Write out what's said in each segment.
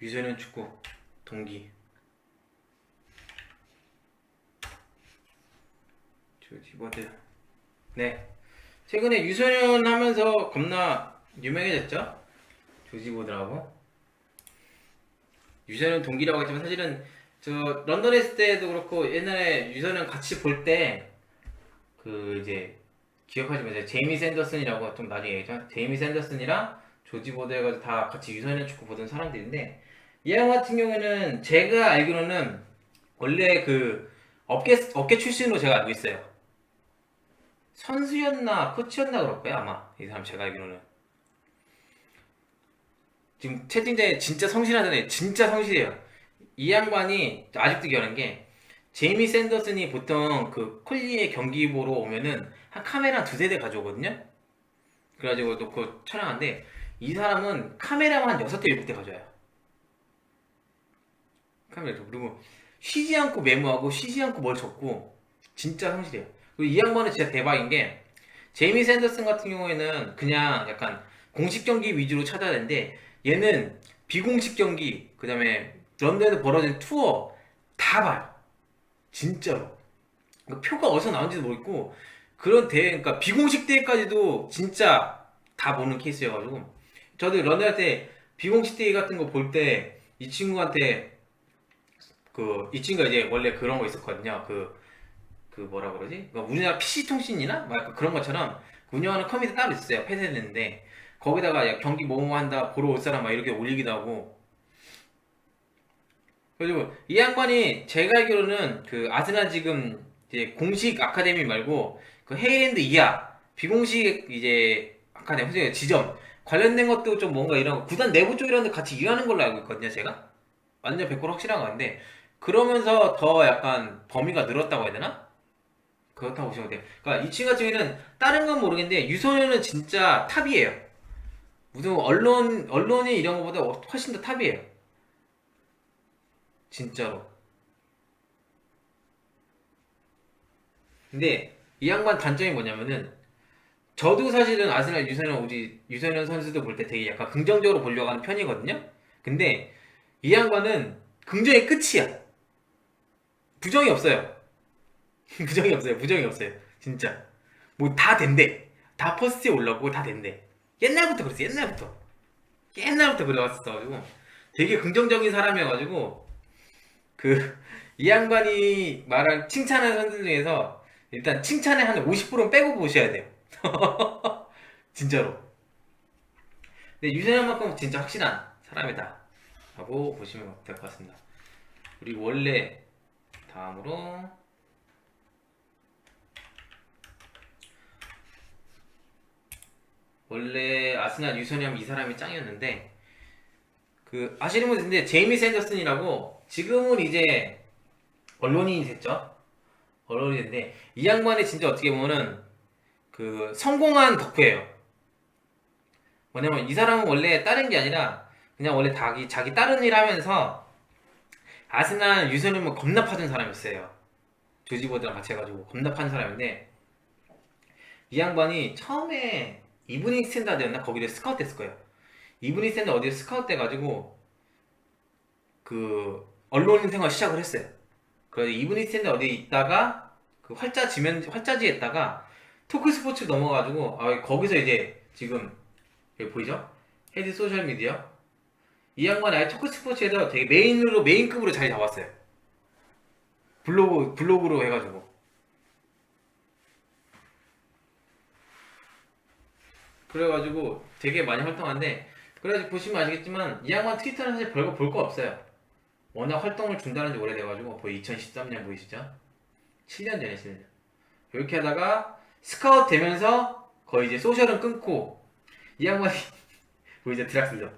유소년 축구 동기 조지버드. 네, 최근에 유소년 하면서 겁나 유명해졌죠. 조지버드라고. 유소년 동기라고 했지만 사실은 저 런던에 있을 때도 그렇고 옛날에 유소년 같이 볼 때 그 이제 기억하시면 이제 제이미 샌더슨이라고 좀 나중에 얘기죠. 제이미 샌더슨이랑 조지버드 해가지고 다 같이 유소년 축구 보던 사람들인데 이 형 같은 경우에는 제가 알기로는 원래 그 업계 출신으로 제가 알고 있어요. 선수였나 코치였나 그럴 거예요 아마 이 사람 제가 알기로는. 지금 채팅창에 진짜 성실하잖아요. 진짜 성실해요. 이 양반이 아직도 기억하는 게 제이미 샌더슨이 보통 그 콜리의 경기 보러 오면은 한 카메라 두세 대 가져오거든요. 그래가지고 놓고 촬영하는데 이 사람은 카메라만 한 6대 7대 가져와요. 카메라. 그리고 쉬지 않고 메모하고 쉬지 않고 뭘 적고 진짜 성실해요. 그리고 이 양반은 진짜 대박인 게 제이미 샌더슨 같은 경우에는 그냥 약간 공식 경기 위주로 찾아야 되는데 얘는 비공식 경기 그 다음에 런던에서 벌어진 투어 다 봐요. 진짜로. 그러니까 표가 어디서 나온지도 모르겠고 그런 대회 그러니까 비공식 대회까지도 진짜 다 보는 케이스여가지고 저도 런던 할 때 비공식 대회 같은 거 볼 때 이 친구한테 이 친구가 이제 원래 그런 거 있었거든요. 그 뭐라 그러지? 그러니까 우리나라 PC통신이나 막 약간 그런 것처럼 운영하는 컴퓨터 따로 있어요. 폐쇄됐는데 거기다가 야, 경기 뭐뭐 한다 보러 올 사람 막 이렇게 올리기도 하고. 그리고 이 양반이 제가 알기로는 그 아스날 지금 이제 공식 아카데미 말고 그 헤이랜드 이하 비공식 이제 아카데미 혹시 지점 관련된 것도 좀 뭔가 이런 구단 내부 쪽이랑 같이 일하는 걸로 알고 있거든요. 제가 완전 100% 확실한 건데 그러면서 더 약간 범위가 늘었다고 해야 되나? 그렇다고 보시면 돼요. 그러니까 이 친구 같은 경우에는 다른 건 모르겠는데 유소년은 진짜 탑이에요. 무슨 언론이 이런 것보다 훨씬 더 탑이에요. 진짜로. 근데 이 양반 단점이 뭐냐면은 저도 사실은 아스날 유소년 선수들 볼 때 되게 약간 긍정적으로 보려고 하는 편이거든요. 근데 이 양반은 긍정의 끝이야. 부정이 없어요. 부정이 없어요. 부정이 없어요. 진짜. 뭐 다 된대. 다 퍼스트에 올라오고 다 된대. 옛날부터 그랬어. 옛날부터 그래왔었어가지고 되게 긍정적인 사람이어가지고 그 이 양반이 말한 칭찬하는 선수 중에서 일단 칭찬의 한 50%는 빼고 보셔야 돼요. 진짜로. 근데 유재현만큼 진짜 확실한 사람이다 라고 보시면 될 것 같습니다. 그리고 원래 다음으로 원래 아스날 유소년 이 사람이 짱이었는데 그 아시는 분인데 제이미 샌더슨이라고 지금은 이제 언론인이 됐죠. 언론인인데 이 양반이 진짜 어떻게 보면은 그 성공한 덕후예요. 뭐냐면 이 사람은 원래 다른 게 아니라 그냥 원래 자기 다른 일 하면서 아스날 유소년을 겁나 파는 사람이었어요. 조지버드랑 같이 해가지고 겁나 파는 사람인데 이 양반이 처음에 이브닝 스탠다드였나 거기를 스카우트 됐을 거예요. 이브닝 스탠다드 어디에 스카우트 돼가지고 그 언론인 생활 시작을 했어요. 그래서 이브닝 스탠다드 어디에 있다가 그 활자지에 있다가 토크 스포츠 넘어가지고 거기서 이제 지금 여기 보이죠? 헤드 소셜 미디어 이 양반이 아예 토크 스포츠에서 되게 메인급으로 자리 잡았어요. 블로그로 해가지고 그래가지고 되게 많이 활동하는데 그래가지고 보시면 아시겠지만 이 양반 트위터는 사실 별거 볼 거 없어요. 워낙 활동을 중단한 지 오래돼가지고 거의 2013년 보이시죠? 7년 전에 7년. 이렇게 하다가 스카우트 되면서 거의 이제 소셜은 끊고 이 양반이 보이죠? 드락슬러.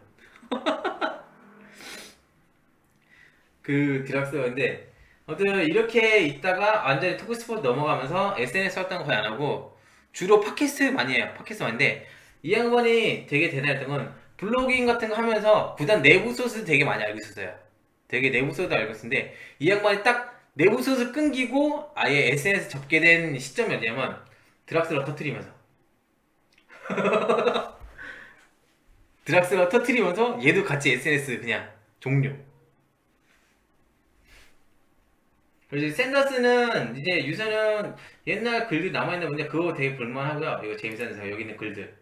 그 드락슬러인데 아무튼 이렇게 있다가 완전히 토크스포츠 넘어가면서 SNS 활동 거의 안 하고 주로 팟캐스트 많이 해요. 팟캐스트 많은데 이 양반이 되게 대단했던 건 블로깅 같은 거 하면서 구단 내부 소스 되게 많이 알고 있었어요. 되게 내부 소스도 알고 있었는데 이 양반이 딱 내부 소스 끊기고 아예 SNS 접게 된 시점이 어디냐면 드락슬러 터트리면서 드락슬러 터트리면서 얘도 같이 SNS 그냥 종료. 그래서 샌더스는 이제 유저는 옛날 글들 남아있는 건데 그거 되게 볼만하고요. 이거 제임스 샌더스 여기 있는 글들.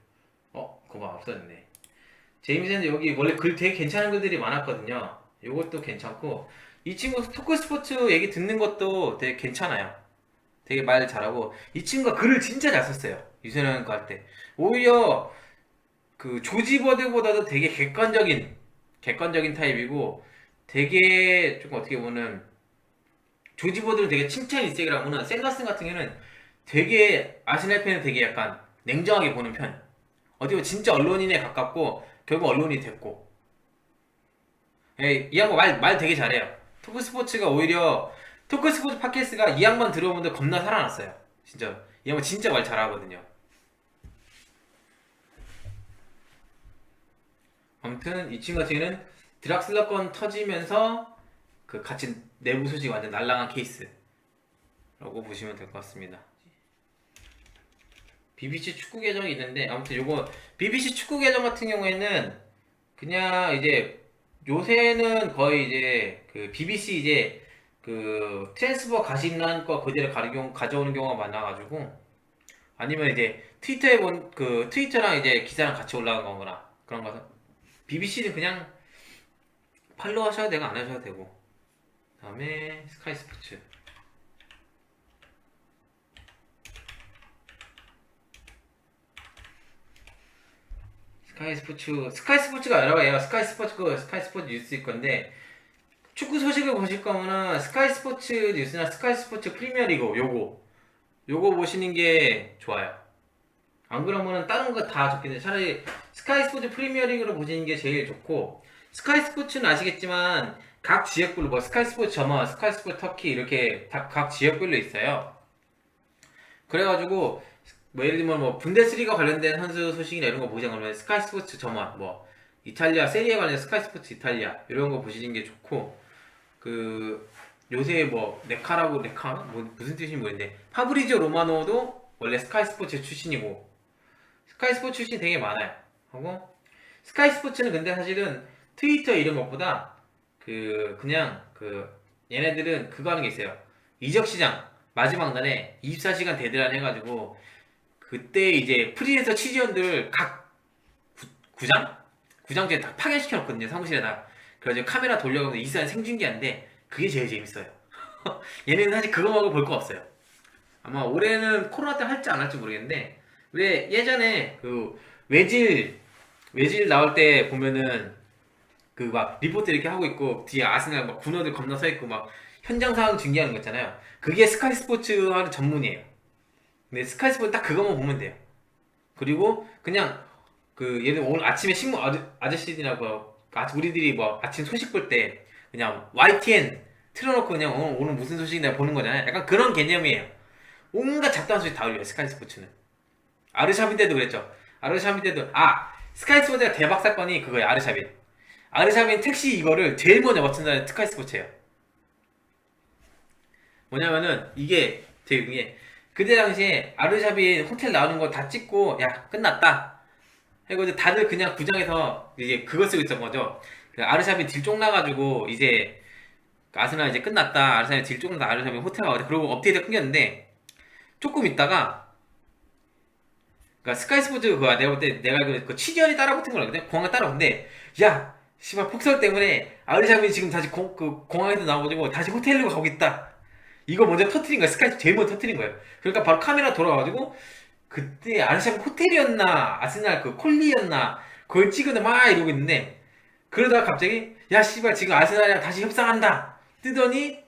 그거 없어졌네. 제임스 샌더스 여기 원래 글 되게 괜찮은 글들이 많았거든요. 요것도 괜찮고 이 친구 토크 스포츠 얘기 듣는 것도 되게 괜찮아요. 되게 말 잘하고 이 친구가 글을 진짜 잘 썼어요. 유소년 거 할 때. 오히려 그 조지 버드보다도 되게 객관적인 타입이고 되게 좀 어떻게 보면 조지 버드는 되게 칭찬 일색이라고는 샌더슨 같은 경우는 되게 아스날 팬은 되게 약간 냉정하게 보는 편. 어떻게 보면 진짜 언론인에 가깝고 결국 언론이 됐고. 이 양반 말 되게 잘해요. 토크 스포츠가 오히려 토크 스포츠 팟캐스트가 이 양반 들어보는데 겁나 살아났어요. 진짜 이 양반 진짜 말 잘하거든요. 아무튼 이 친구 같은 경우는 드락슬러 건 터지면서 그 같이 내부 소식 완전 날라간 케이스라고 보시면 될 것 같습니다. BBC 축구 계정이 있는데 아무튼 요거 BBC 축구 계정 같은 경우에는 그냥 이제 요새는 거의 이제 그 BBC 이제 그 트랜스퍼 가심란 거 그대로 가져오는 경우가 많아가지고 아니면 이제 트위터에 본 그 트위터랑 이제 기사랑 같이 올라간 거거나 그런 거 BBC는 그냥 팔로우 하셔도 되고 안 하셔도 되고 다음에 스카이 스포츠 스카이 스포츠가 여러 개예요. 스카이 스포츠 뉴스일 건데 축구 소식을 보실 거면은 스카이 스포츠 뉴스나 스카이 스포츠 프리미어리그 요거 보시는 게 좋아요. 안 그러면은 다른 거 다 좋겠는데 차라리 스카이 스포츠 프리미어리그로 보시는 게 제일 좋고 스카이 스포츠는 아시겠지만 각 지역별로 뭐 스카이 스포츠 저만, 스카이 스포츠 터키 이렇게 다 각 지역별로 있어요. 그래가지고 뭐 예를 들면 뭐 분데스리가 관련된 선수 소식이나 이런 거 보자 그러면 스카이 스포츠 저만 뭐 이탈리아 세리에 관련 스카이 스포츠 이탈리아 이런 거 보시는 게 좋고 그 요새 뭐 레카 뭐 무슨 뜻인지 모르겠는데 파브리지오 로마노도 원래 스카이 스포츠 출신이고 스카이 스포츠 출신이 되게 많아요. 하고 스카이 스포츠는 근데 사실은 트위터 이런 것보다 그냥 얘네들은 그거 하는 게 있어요. 이적 시장 마지막 날에 24시간 데드라인 해가지고 그때 이제 프리랜서 취재원들 각 구장주에 다 파견시켜 놓거든요. 사무실에다. 그래가지고 카메라 돌려가면서 24시간 생중계하는데 그게 제일 재밌어요. 얘네는 사실 그거 말고 볼 거 없어요. 아마 올해는 코로나 때 할지 안 할지 모르겠는데 왜 예전에 그 외질 나올 때 보면은 그 막 리포트 이렇게 하고 있고 뒤에 아스날 막 군어들 겁나 서 있고 막 현장 상황 중계하는 거 있잖아요. 그게 스카이 스포츠 하는 전문이에요. 근데 스카이 스포츠 딱 그거만 보면 돼요. 그리고 그냥 그 예를 들면 오늘 아침에 신문 아저씨들이라고 우리들이 뭐 아침 소식 볼 때 그냥 YTN 틀어놓고 그냥 오늘 무슨 소식이나 보는 거잖아요. 약간 그런 개념이에요. 온갖 잡다한 소식 다 올려요. 스카이 스포츠는. 아르샤빈 때도 그랬죠. 아르샤빈 때도 스카이 스포츠가 대박 사건이 그거예요. 아르샤빈 택시 이거를 제일 먼저 맞춘 사람이 스카이 스포츠예요. 뭐냐면은 이게 되게 그게 그때 당시에 아르샤빈 호텔 나오는 거 다 찍고 야 끝났다 해가지고 다들 그냥 구장에서 이제 그거 쓰고 있었던 거죠. 아르샤빈 딜쪽 나가지고 이제 아스날 이제 끝났다. 아르샤빈 딜쪽 나다. 아르샤빈 호텔 가가지고 그러고 업데이트 끊겼는데 조금 있다가 그러니까 스카이 스포츠 그거 내가 볼 때 내가 그 취재원이 따라붙은 거거든. 공항에 따라오는데 야 씨발 폭설 때문에 아르샤빈이 지금 다시 공항에서 나와가지고 다시 호텔로 가고 있다. 이거 먼저 터트린 거야. 스카이 제일 먼저 터트린 거예요. 그러니까 바로 카메라 돌아가가지고 그때 아르샤빈 호텔이었나 아스날 그 콜리였나 그걸 찍은데 막 이러고 있는데 그러다가 갑자기 야 씨발 지금 아스날이랑 다시 협상한다 뜨더니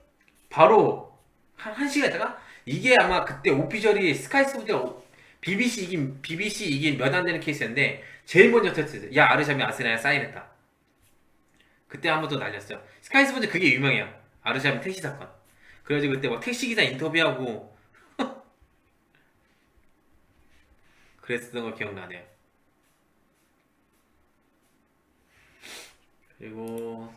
바로 한 시간 있다가 이게 아마 그때 오피셜이 스카이 스포츠가 BBC 이긴 몇 안 되는 케이스였는데 제일 먼저 터트렸어요. 야 아르샤빈 아스날에 사인했다. 그때 한 번 더 날렸어요. 스카이 스포츠 그게 유명해요. 아르샤빈 택시 사건. 그래가지고 그때 막 택시기사 인터뷰하고 그랬었던 거 기억나네요. 그리고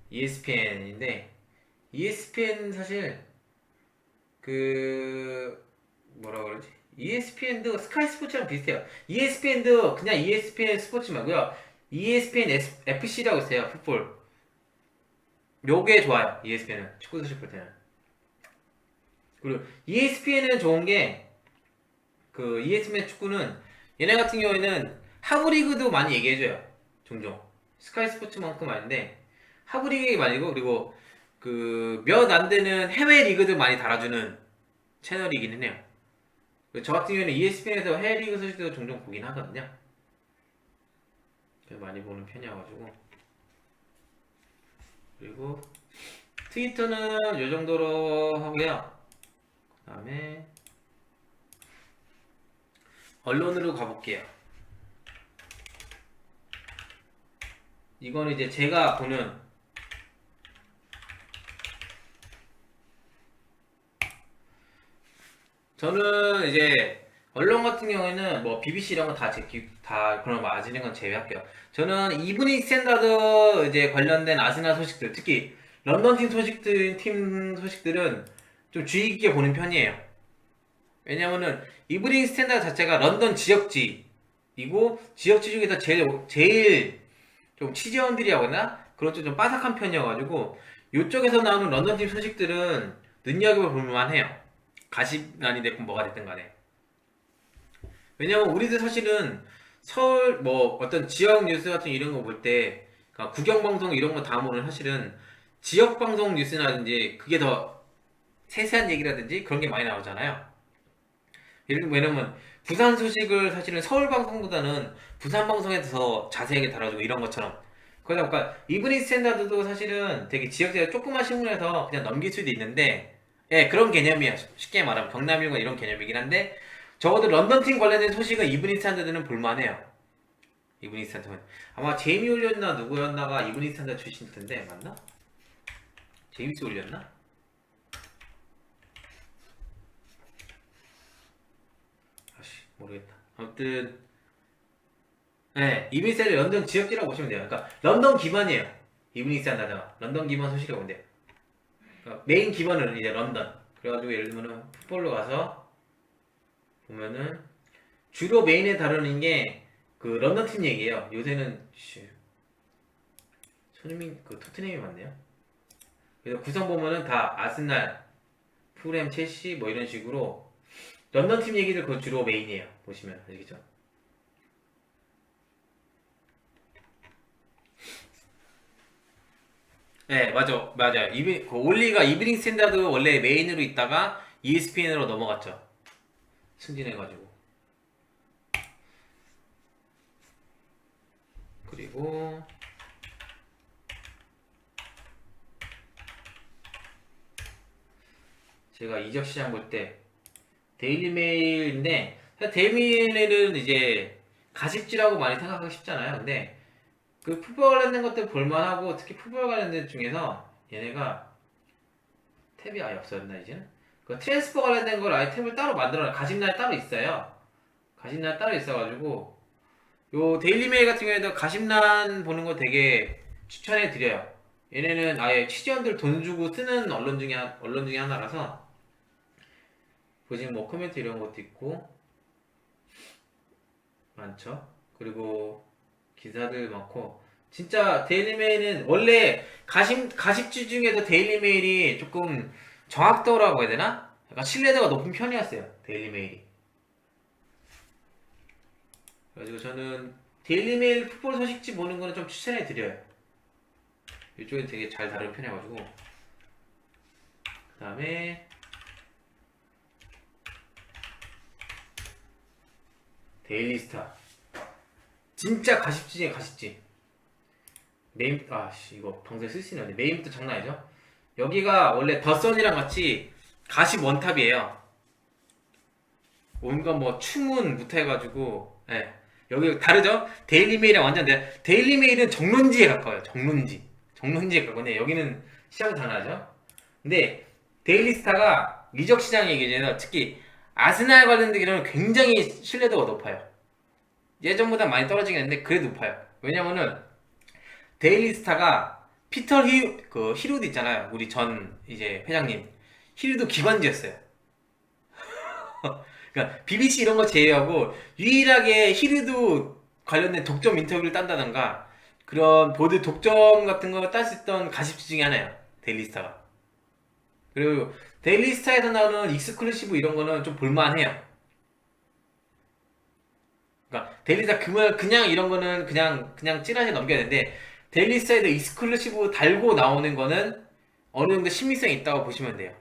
ESPN인데 ESPN 사실 그 뭐라 그러지? ESPN도 스카이 스포츠랑 비슷해요. ESPN도 그냥 ESPN 스포츠 말고요. ESPN FC라고 있어요. 풋볼. 요게 좋아요. ESPN은 축구 소식 볼 때는. 그리고 ESPN은 좋은 게 그 ESPN 축구는 얘네 같은 경우에는 하부 리그도 많이 얘기해줘요. 종종. 스카이 스포츠만큼 아닌데 하부 리그 말고 그리고 그 몇 안 되는 해외 리그들 많이 달아주는 채널이기는 해요. 저 같은 경우에는 ESPN에서 해외 리그 소식도 종종 보긴 하거든요. 많이 보는 편이어가지고. 그리고 트위터는 요 정도로 하고요. 그 다음에 언론으로 가볼게요. 이건 이제 제가 보는 저는 이제 언론 같은 경우에는 뭐 BBC 이런 거 다 그런 거 아시는 건 제외할게요. 저는 이브닝 스탠다드 이제 관련된 아스날 소식들, 특히 런던 팀 소식들은 좀 주의 깊게 보는 편이에요. 왜냐면은 이브닝 스탠다드 자체가 런던 지역지이고 지역지 중에서 제일 좀 취재원들이라고 하나 그런 좀 빠삭한 편이어가지고 이쪽에서 나오는 런던 팀 소식들은 눈여겨볼 만해요. 가십난이 됐건 뭐가 됐든 간에. 왜냐면 우리도 사실은 서울 뭐 어떤 지역 뉴스 같은 이런 거 볼 때 국영 방송 이런 거 다음으로는 사실은 지역 방송 뉴스라든지 그게 더 세세한 얘기라든지 그런 게 많이 나오잖아요. 왜냐면 부산 소식을 사실은 서울 방송보다는 부산 방송에서 더 자세하게 다뤄주고 이런 것처럼. 그러다 보니까 이브닝 스탠다드도 사실은 되게 지역제가 조그만 신문에서 그냥 넘길 수도 있는데, 예, 그런 개념이에요. 쉽게 말하면 경남일보 이런 개념이긴 한데 적어도 런던 팀 관련된 소식은 이브닝 스탠다드는 볼만해요. 이브닝 스탠다드는 아마 제이미 올렸나 누구였나가 이브닝 스탠다드 출신일 텐데 맞나? 제임스 올렸나? 모르겠다. 아무튼 네, 이브닝 스탠다드 런던 지역지라고 보시면 돼요. 그러니까 런던 기반이에요. 이브닝 스탠다드가 런던 기반 소식이라고 보면 돼요. 그러니까 메인 기반은 이제 런던. 그래가지고 예를 들면은 풋볼로 가서 보면은 주로 메인에 다루는 게 그 런던 팀 얘기예요. 요새는 손흥민 그 토트넘이 많네요. 그래서 구성 보면은 다 아스날, 풀햄, 첼시 뭐 이런 식으로 런던 팀 얘기들 그 주로 메인이에요. 보시면 아시겠죠? 네, 맞아. 그 올리가 이브닝 스탠다드 원래 메인으로 있다가 ESPN으로 넘어갔죠. 승진해가지고. 그리고 제가 이적 시장 볼 때 데일리 메일인데 데일리 메일은 이제 가십지라고 많이 생각하기 쉽잖아요. 근데 그 풋볼 관련된 것들 볼만하고 특히 풋볼 관련된 중에서 얘네가 탭이 아예 없었나 이제는? 그 트랜스퍼 관련된 걸 아예 탭을 따로 만들어놔. 가십날 따로 있어요. 가십날 따로 있어가지고 요 데일리 메일 같은 경우에도 가십난 보는 거 되게 추천해 드려요. 얘네는 아예 취재원들 돈 주고 쓰는 언론 중에 하나라서 보시면 뭐 코멘트 이런 것도 있고 많죠. 그리고 기사들 많고 진짜 데일리메일은 원래 가십지 중에서 데일리메일이 조금 정확도라고 해야 되나? 약간 신뢰도가 높은 편이었어요. 데일리메일이. 그래가지고 저는 데일리메일 풋볼 소식지 보는 거는 좀 추천해 드려요. 이쪽엔 되게 잘 다루는 편이어가지고. 그 다음에 데일리스타. 진짜 가십지에 가십지. 메인 이거 방송에 쓸 수 있는데 메인부터 장난 아니죠? 여기가 원래 더선이랑 같이 가십 원탑이에요. 온갖 뭐 추문부터 해가지고 예. 여기 다르죠? 데일리메일이랑 완전 데일리메일은 정론지에 가까워요. 정론지에 가까운데 여기는 시작은 장난하죠? 근데 데일리스타가 이적 시장 얘기잖아요. 특히 아스날 관련된 이런 굉장히 신뢰도가 높아요. 예전보다 많이 떨어지긴 했는데 그래도 높아요. 왜냐면은 데일리스타가 피터 히루드 있잖아요. 우리 전 이제 회장님. 히루드 기관지였어요. 그러니까 BBC 이런 거 제외하고 유일하게 히르도 관련된 독점 인터뷰를 딴다던가 그런 보드 독점 같은 거 딸 수 있던 가십지 중에 하나야. 데일리스타가. 그리고 데일리스타에서 나오는 익스클루시브 이런 거는 좀 볼만해요. 그러니까 데일리스타 그냥 이런 거는 그냥 찌라시 넘겨야 되는데 데일리스타에도 익스클루시브 달고 나오는 거는 어느 정도 신빙성이 있다고 보시면 돼요.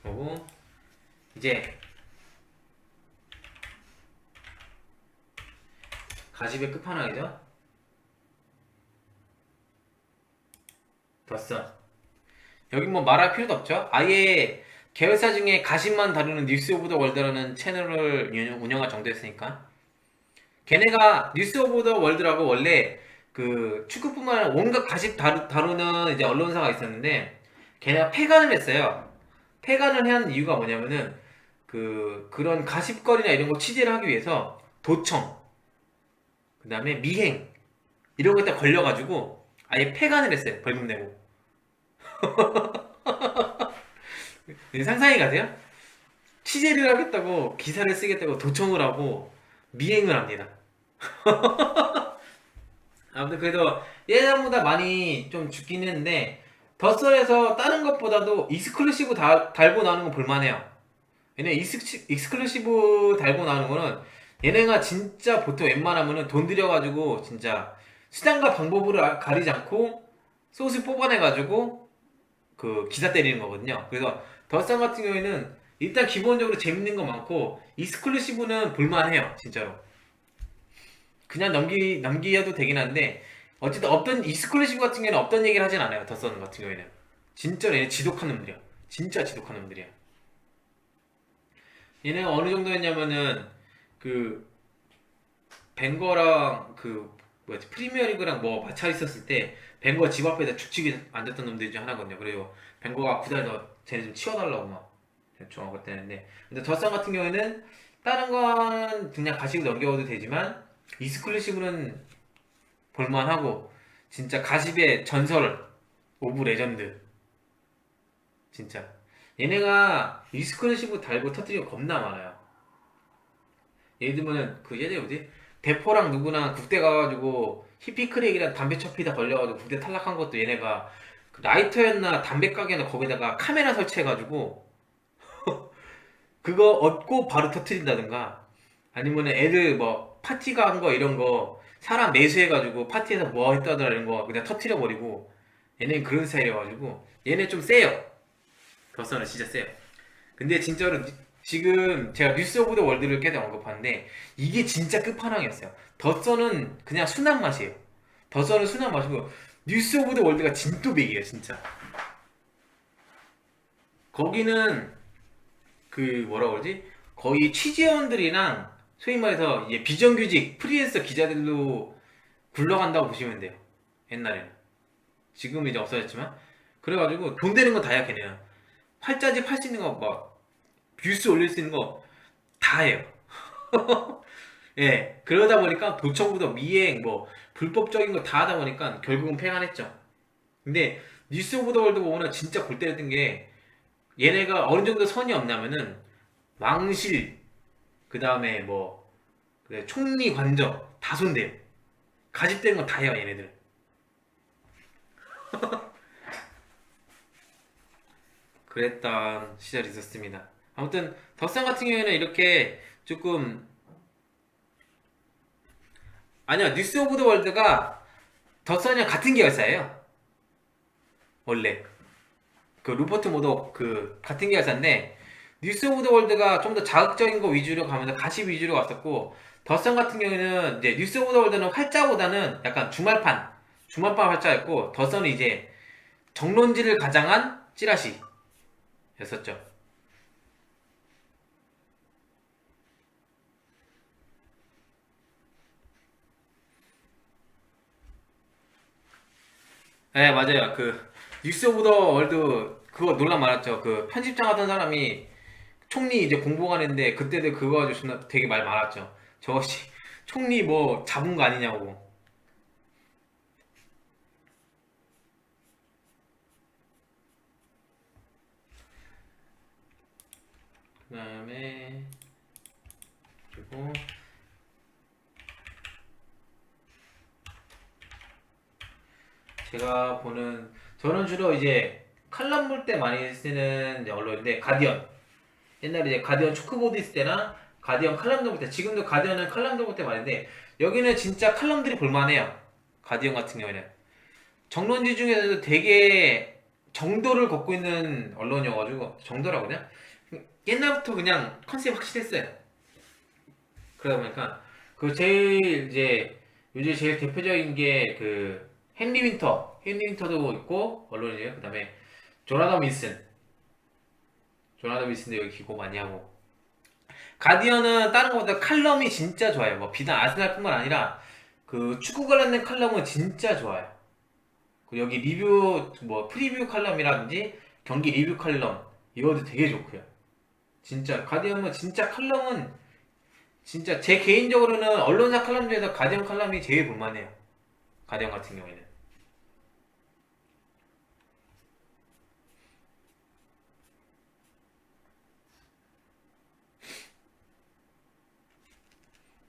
그리고 이제 가십의 끝판왕이죠. 덧선. 여기 뭐 말할 필요도 없죠. 아예 계열사 중에 가십만 다루는 뉴스 오브 더 월드라는 채널을 운영할 정도였으니까. 걔네가 뉴스 오브 더 월드라고 원래 그 축구뿐만 아니라 온갖 가십 다루는 이제 언론사가 있었는데 걔네가 폐간을 했어요. 폐간을 한 이유가 뭐냐면은 그런 가십거리나 이런 거 취재를 하기 위해서 도청, 그 다음에 미행 이런 거에 다 걸려가지고 아예 폐간을 했어요. 벌금 내고. 상상이 가세요? 취재를 하겠다고 기사를 쓰겠다고 도청을 하고 미행을 합니다. 아무튼 그래도 예전보다 많이 좀 죽긴 했는데 덧설에서 다른 것보다도 익스클루시브 달고 나오는 건 볼만해요. 얘네 익스클루시브 달고 나오는 거는 얘네가 진짜 보통 웬만하면은 돈 들여가지고 진짜 수단과 방법을 가리지 않고 소스 뽑아내가지고 그 기사 때리는 거거든요. 그래서 덧선 같은 경우에는 일단 기본적으로 재밌는 거 많고 익스클루시브는 볼만해요. 진짜로. 그냥 넘기어도 되긴 한데 어쨌든 없던 익스클루시브 같은 경우에는 없던 얘기를 하진 않아요. 덧선 같은 경우에는 진짜 얘네 지독한 놈들이야. 진짜 지독한 놈들이야. 얘네가 어느 정도였냐면은 그 벵거랑 그 뭐였지 프리미어리그랑 뭐 마찰 있었을 때 벵거 집 앞에다 죽치게 앉았던 놈들 중 하나거든요. 그리고 벵거가 구단에서 쟤네 좀 치워달라고 막 좀 그랬는데 근데 덧선 같은 경우에는 다른 건 그냥 가시고 넘겨도 되지만 익스클루시브는 볼만하고 진짜 가십의 전설 오브 레전드 진짜 얘네가 익스클루시브 달고 터뜨리고 겁나 많아요. 예를 들면은 그 예전에 뭐지 대포랑 누구랑 국대 가가지고 히피크랙이랑 담배 처피다 걸려가지고 국대 탈락한 것도 얘네가 그 라이터였나 담배 가게나 거기다가 카메라 설치해가지고 그거 얻고 바로 터트린다든가 아니면 애들 뭐 파티 간 거 이런 거 사람 매수해가지고 파티에서 뭐 했다더라 이런 거 그냥 터트려버리고 얘네는 그런 스타일이어가지고 얘네 좀 세요. 덧선은 진짜 세요. 근데 진짜로 지금 제가 뉴스 오브 더 월드를 계속 언급하는데 이게 진짜 끝판왕이었어요. 덧선은 그냥 순한 맛이에요. 덧선은 순한 맛이고 뉴스 오브 더 월드가 진또백이에요 진짜. 거기는 그 뭐라 그러지? 거의 취재원들이랑 소위 말해서 이제 비정규직 프리랜서 기자들로 굴러간다고 보시면 돼요. 옛날에는. 지금은 이제 없어졌지만. 그래가지고 돈 되는 거 다야 걔네는. 활자집 할 수 있는 거 막 뷰스 올릴 수 있는 거 다 해요. 예. 그러다 보니까 도청부터 미행 뭐 불법적인 거 다 하다 보니까 결국은 폐간했죠. 근데 뉴스 오브 더 월드 보면은 진짜 골 때렸던 게 얘네가 어느 정도 선이 없냐면은 왕실 그 다음에 뭐 그래, 총리 관저 다 손대요. 가집되는 건 다 해요 얘네들. 그랬던 시절이 있었습니다. 아무튼 덕산 같은 경우에는 이렇게 조금 아니요 뉴스 오브 더 월드가 덕산이랑 같은 계열사예요. 원래 그 루퍼트 모독 그 같은 계열사인데 뉴스 오브 더 월드가 좀 더 자극적인 거 위주로 가면서 가십 위주로 왔었고 덧선 같은 경우에는 이제 뉴스 오브 더 월드는 활자보다는 약간 주말판 활자였고 덧선은 이제 정론지를 가장한 찌라시였었죠. 네 맞아요. 그 뉴스 오브 더 월드 그거 논란 많았죠. 그 편집장 하던 사람이 총리 이제 공보관 했는데 그때도 그거 가지고 존나 되게 말 많았죠. 저것이 총리 뭐 잡은 거 아니냐고. 그다음에 그리고 제가 보는 저는 주로 이제 칼럼 볼 때 많이 쓰는 이제 언론인데 가디언. 옛날에 이제 가디언 초크보드 있을 때나 가디언 칼럼들 볼 때, 지금도 가디언은 칼럼들 볼 때 많은데 여기는 진짜 칼럼들이 볼만해요. 가디언 같은 경우에는 정론지 중에서도 되게 정도를 걷고 있는 언론이어가지고, 정도라고 그냥 옛날부터 그냥 컨셉이 확실했어요. 그러다 보니까 그 제일 이제 요즘 제일 대표적인 게 그 헨리 윈터도 있고 언론이에요. 그다음에 조나단 윌슨도 여기 기고 많이 하고, 가디언은 다른 것보다 칼럼이 진짜 좋아요. 뭐 비단 아스날뿐만 아니라 그 축구 관련된 칼럼은 진짜 좋아요. 그 여기 리뷰 뭐 프리뷰 칼럼이라든지 경기 리뷰 칼럼 이것도 되게 좋고요. 진짜 가디언은 진짜 칼럼은 진짜 제 개인적으로는 언론사 칼럼 중에서 가디언 칼럼이 제일 볼만해요. 가디언 같은 경우에는.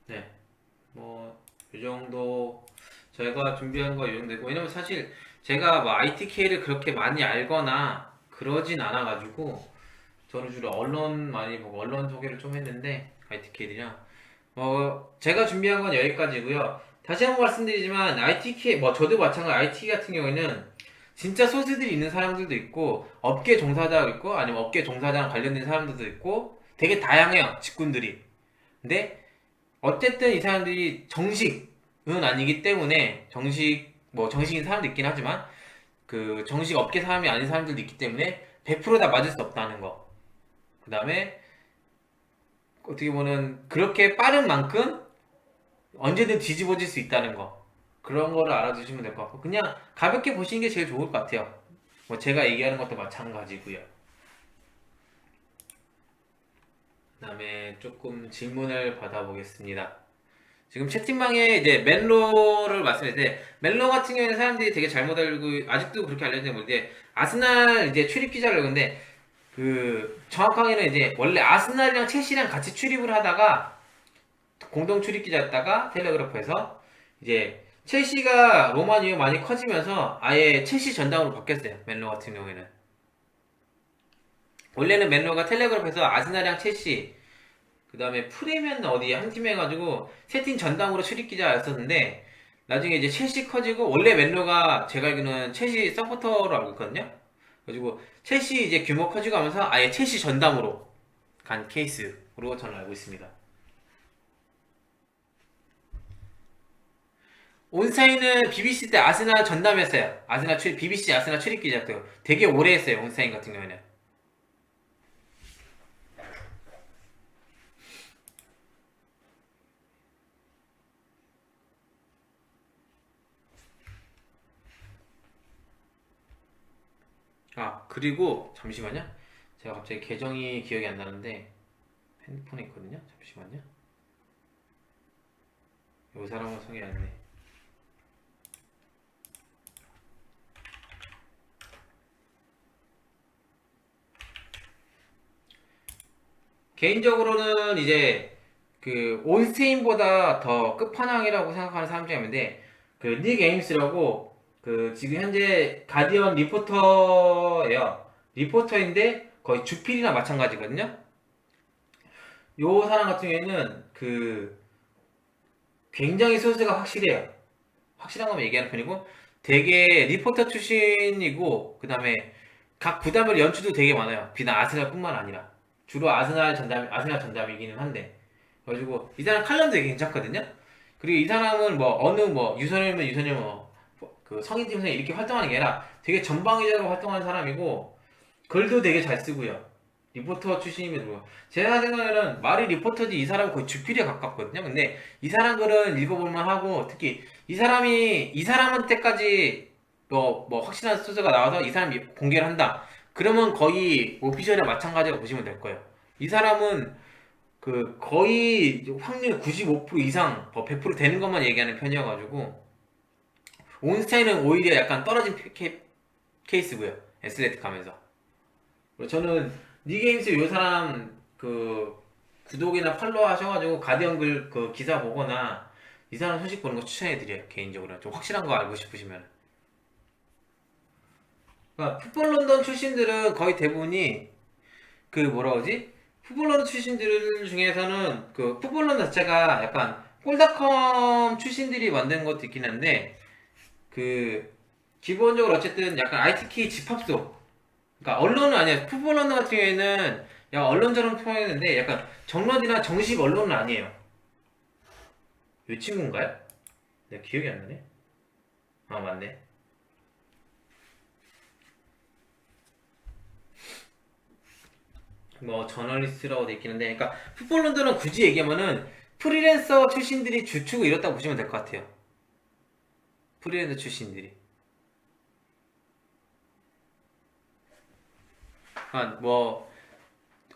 네. 뭐, 이 정도, 저희가 준비한 거 이 정도 되고, 왜냐면 사실 제가 뭐 ITK를 그렇게 많이 알거나 그러진 않아가지고, 저는 주로 언론 많이 보고 언론 소개를 좀 했는데, ITK들이랑. 제가 준비한 건 여기까지고요. 다시 한번 말씀드리지만, ITK, 뭐 저도 마찬가지 IT 같은 경우에는 진짜 소스들이 있는 사람들도 있고, 업계 종사자가 있고, 아니면 업계 종사자랑 관련된 사람들도 있고, 되게 다양해요, 직군들이. 근데 어쨌든 이 사람들이 정식은 아니기 때문에, 정식인 사람도 있긴 하지만 그 정식 업계 사람이 아닌 사람들도 있기 때문에 100%다 맞을 수 없다는 거. 그 다음에 어떻게 보면 그렇게 빠른 만큼 언제든 뒤집어질 수 있다는 거. 그런 거를 알아두시면 될 것 같고, 그냥 가볍게 보시는 게 제일 좋을 것 같아요. 뭐 제가 얘기하는 것도 마찬가지고요. 그 다음에 조금 질문을 받아보겠습니다. 지금 채팅방에 이제 맨로를 말씀했는데, 맨로 같은 경우에는 사람들이 되게 잘못 알고 아직도 그렇게 알려지는 건데, 아스날 이제 출입 기자를 근데 그 정확하게는 이제 원래 아스날이랑 첼시랑 같이 출입을 하다가 공동 출입 기자였다가 텔레그래프에서 이제 첼시가 로마 이후 많이 커지면서 아예 첼시 전담으로 바뀌었어요. 맨로 같은 경우에는 원래는 맨로가 텔레그래프에서 아스날이랑 첼시, 그 다음에 프리미엄 어디 한 팀 해가지고 세 팀 전담으로 출입 기자였었는데, 나중에 이제 첼시 커지고, 원래 맨로가 제가 알기로는 첼시 서포터로 알고 있거든요. 그래가지고 첼시 이제 규모 커지고 하면서 아예 첼시 전담으로 간 케이스로 저는 알고 있습니다. 온사인은 BBC 때 아스날 전담이었어요. BBC 아스날 출입 기자도 되게 오래 했어요. 온사인 같은 경우에는. 아, 그리고 잠시만요. 제가 갑자기 계정이 기억이 안 나는데 핸드폰에 있거든요. 잠시만요. 이 사람은 소개 안 해. 개인적으로는 이제 그 온스테인보다 더 끝판왕이라고 생각하는 사람 중에 있는데, 그 닉 에임스라고 그 지금 현재 가디언 리포터예요. 리포터인데 거의 주필이나 마찬가지거든요. 요 사람 같은 경우에는 그 굉장히 소스가 확실해요. 확실한 것만 얘기하는 편이고, 되게 리포터 출신이고, 그 다음에 각 구단별 연출도 되게 많아요. 비단 아스날뿐만 아니라 주로 아스날 전담이기는 한데, 그래가지고 이 사람 칼럼도 되게 괜찮거든요. 그리고 이 사람은 뭐 어느 뭐 유소년이면 유소년 뭐그 성인팀에서 이렇게 활동하는 게 아니라 되게 전방위적으로 활동하는 사람이고, 글도 되게 잘 쓰고요. 리포터 출신임에도 제가 생각에는 말이 리포터지 이 사람은 거의 주필에 가깝거든요. 근데 이 사람 글은 읽어볼만 하고, 특히 이 사람한테까지 뭐 확실한 소스가 나와서 이 사람이 공개를 한다, 그러면 거의 오피셜이랑 마찬가지라고 보시면 될 거예요. 이 사람은 그 거의 확률 95% 이상 100% 되는 것만 얘기하는 편이어가지고, 온스타인은 오히려 약간 떨어진 케이스고요. 에슬레틱 하면서. 저는 니게임스 요 사람 그 구독이나 팔로우 하셔가지고 가디언 글 그 기사 보거나 이 사람 소식 보는 거 추천해드려요. 개인적으로 좀 확실한 거 알고 싶으시면. 그러니까 풋볼 런던 출신들은 거의 대부분이 그 뭐라 그러지? 풋볼 런던 출신들 중에서는 그 풋볼 런던 자체가 약간 꼴닷컴 출신들이 만든 것도 있긴 한데 그 기본적으로 어쨌든 약간 ITK 집합소, 그러니까 언론은 아니야. 풋볼 런던 같은 경우에는 약간 언론처럼 표현했는데 약간 정론이나 정식 언론은 아니에요. 이 친구인가요? 내가 기억이 안 나네. 아 맞네. 뭐 저널리스트라고 돼 있긴 한데, 그러니까 풋볼 런던은 굳이 얘기하면은 프리랜서 출신들이 주축을 이뤘다고 보시면 될 것 같아요. 프리랜서 출신들이. 그러니까 뭐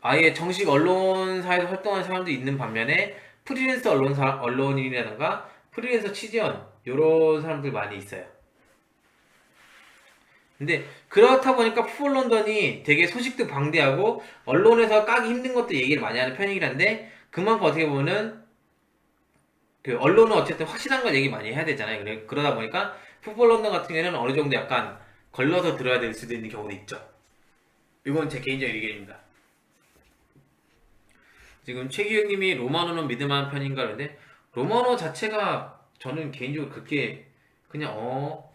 아예 정식 언론사에서 활동하는 사람도 있는 반면에 프리랜서 언론인이라든가 프리랜서 취재원 요런 사람들 많이 있어요. 근데 그렇다 보니까 풋볼 런던이 되게 소식도 방대하고 언론에서 까기 힘든 것도 얘기를 많이 하는 편이긴 한데, 그만큼 어떻게 보면은 그 언론은 어쨌든 확실한 걸 얘기 많이 해야 되잖아요. 그러다 보니까 풋볼 런던 같은 경우에는 어느 정도 약간 걸러서 들어야 될 수도 있는 경우도 있죠. 이건 제 개인적인 의견입니다. 지금 최기영님이 로마노는 믿을만한 편인가 그러는데, 로마노 자체가 저는 개인적으로 그렇게 그냥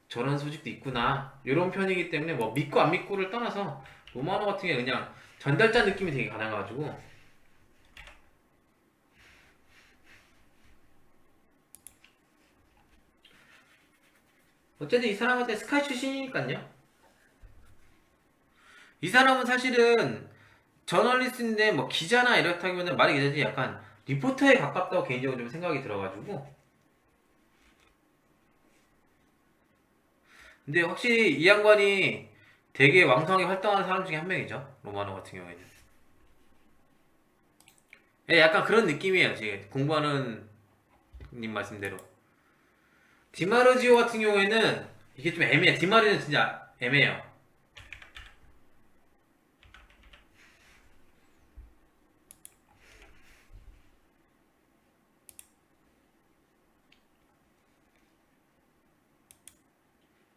저런 소식도 있구나 이런 편이기 때문에 뭐 믿고 안 믿고를 떠나서 로마노 같은 게 그냥 전달자 느낌이 되게 강해가지고. 어쨌든 이 사람한테 스카이 출신이니까요. 이 사람은 사실은 저널리스트인데 뭐 기자나 이렇다기보다는 말이 기자지 약간 리포터에 가깝다고 개인적으로 좀 생각이 들어가지고. 근데 확실히 이 양반이 되게 왕성하게 활동하는 사람 중에 한 명이죠. 로마노 같은 경우에는. 예, 약간 그런 느낌이에요. 지금 공부하는 님 말씀대로. 디마르지오 같은 경우에는 이게 좀 애매해. 디마르는 진짜 애매해요.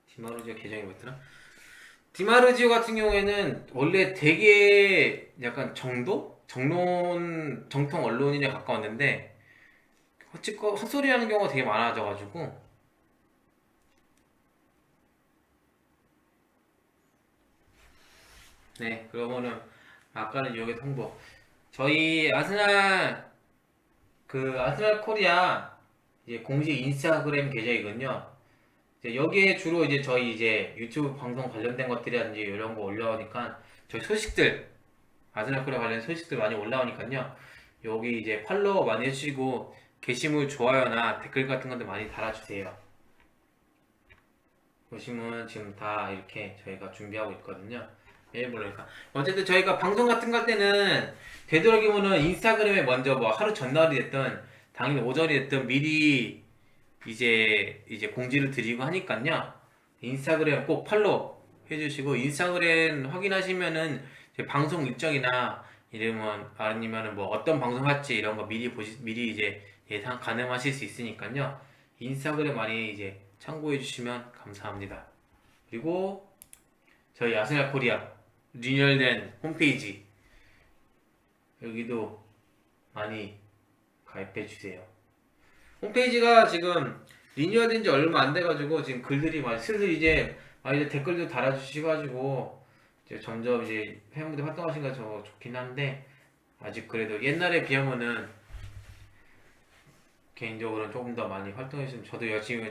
디마르지오 계정이 뭐였더라? 디마르지오 같은 경우에는 원래 되게 약간 정통 언론인에 가까웠는데 헛소리 하는 경우가 되게 많아져가지고. 네, 그러면은 아까는 여기 통보. 저희 아스날 코리아 이제 공식 인스타그램 계정이거든요. 이제 여기에 주로 이제 저희 이제 유튜브 방송 관련된 것들이라든지 이런 거 올라오니까 저희 소식들, 아스날 코리아 관련 소식들 많이 올라오니까요. 여기 이제 팔로우 많이 해주시고 게시물 좋아요나 댓글 같은 것도 많이 달아주세요. 보시면 지금 다 이렇게 저희가 준비하고 있거든요. 일부러니까 어쨌든 저희가 방송 같은 거 할 때는 되도록이면은 인스타그램에 먼저 뭐 하루 전날이 됐든 당일 오전이 됐든 미리 이제 공지를 드리고 하니까요. 인스타그램 꼭 팔로우 해주시고 인스타그램 확인하시면은 제 방송 일정이나 이러면 아니면은 뭐 어떤 방송 할지 이런 거 미리 이제 예상 가능하실 수 있으니까요. 인스타그램 많이 이제 참고해 주시면 감사합니다. 그리고 저희 아스날 코리아 리뉴얼된 홈페이지 여기도 많이 가입해 주세요. 홈페이지가 지금 리뉴얼된 지 얼마 안 돼가지고 지금 글들이 많이 슬슬 이제 댓글도 달아주셔가지고 이제 점점 이제 회원분들 활동하시는 거 좋긴 한데, 아직 그래도 옛날에 비하면은 개인적으로는 조금 더 많이 활동해주시면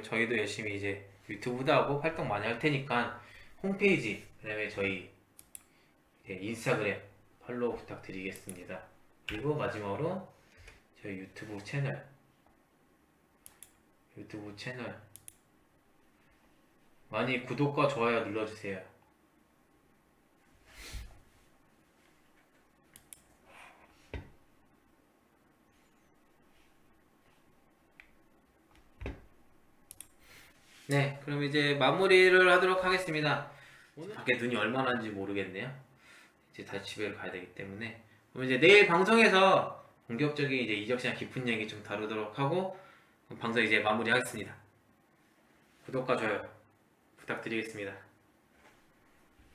저희도 열심히 이제 유튜브도 하고 활동 많이 할 테니까 홈페이지 그다음에 저희 인스타그램 팔로우 부탁드리겠습니다. 그리고 마지막으로 저희 유튜브 채널 많이 구독과 좋아요 눌러주세요. 네, 그럼 이제 마무리를 하도록 하겠습니다. 오늘 밖에 눈이 얼마나 난지 모르겠네요. 이제 다시 집에 가야 되기 때문에 그럼 이제 내일 방송에서 본격적인 이제 이적 시장 깊은 얘기 좀 다루도록 하고 방송 이제 마무리하겠습니다. 구독과 좋아요 부탁드리겠습니다.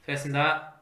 수고하셨습니다.